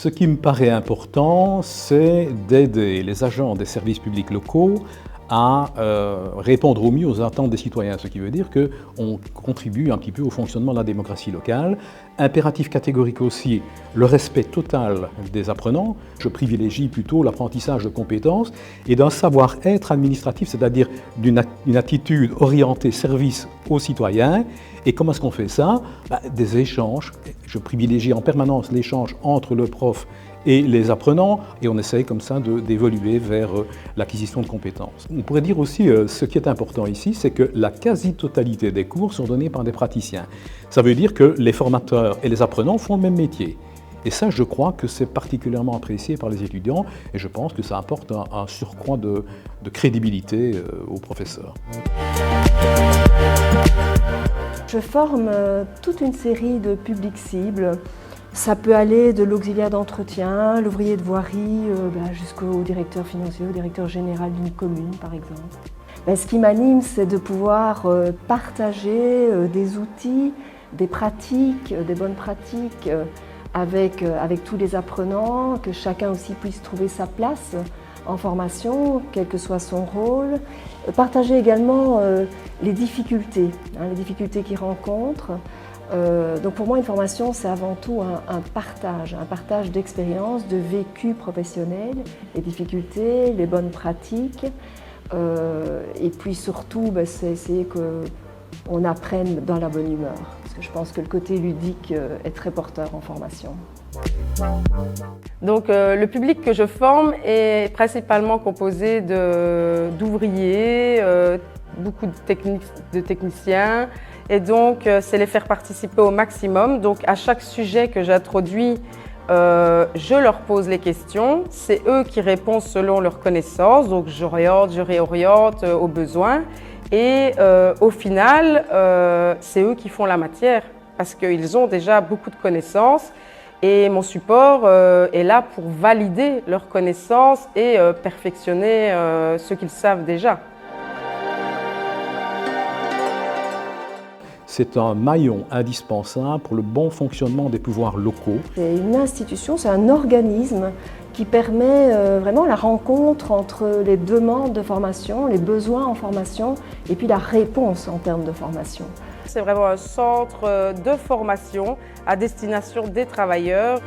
Ce qui me paraît important, c'est d'aider les agents des services publics locaux à répondre au mieux aux attentes des citoyens, ce qui veut dire qu'on contribue un petit peu au fonctionnement de la démocratie locale. Impératif catégorique aussi, le respect total des apprenants. Je privilégie plutôt l'apprentissage de compétences et d'un savoir-être administratif, c'est-à-dire d'une attitude orientée service aux citoyens. Et comment est-ce qu'on fait ça? Des échanges. Je privilégie en permanence l'échange entre le prof et les apprenants, et on essaye comme ça d'évoluer vers l'acquisition de compétences. On pourrait dire aussi, ce qui est important ici, c'est que la quasi-totalité des cours sont donnés par des praticiens. Ça veut dire que les formateurs et les apprenants font le même métier. Et ça, je crois que c'est particulièrement apprécié par les étudiants, et je pense que ça apporte un surcroît de crédibilité aux professeurs. Je forme toute une série de publics cibles. Ça peut aller de l'auxiliaire d'entretien, l'ouvrier de voirie, jusqu'au directeur financier, au directeur général d'une commune, par exemple. Ce qui m'anime, c'est de pouvoir partager des outils, des pratiques, des bonnes pratiques avec tous les apprenants, que chacun aussi puisse trouver sa place en formation, quel que soit son rôle. Partager également les difficultés qu'ils rencontrent. Donc pour moi, une formation, c'est avant tout un partage d'expériences, de vécu professionnel, les difficultés, les bonnes pratiques. Et puis surtout, c'est essayer qu'on apprenne dans la bonne humeur. Parce que je pense que le côté ludique est très porteur en formation. Donc le public que je forme est principalement composé d'ouvriers, beaucoup de techniciens. Et donc, c'est les faire participer au maximum. Donc, à chaque sujet que j'introduis, je leur pose les questions. C'est eux qui répondent selon leurs connaissances. Donc, je réoriente aux besoins. Et au final, c'est eux qui font la matière parce qu'ils ont déjà beaucoup de connaissances. Et mon support est là pour valider leurs connaissances et perfectionner ce qu'ils savent déjà. C'est un maillon indispensable pour le bon fonctionnement des pouvoirs locaux. C'est une institution, c'est un organisme qui permet vraiment la rencontre entre les demandes de formation, les besoins en formation et puis la réponse en termes de formation. C'est vraiment un centre de formation à destination des travailleurs.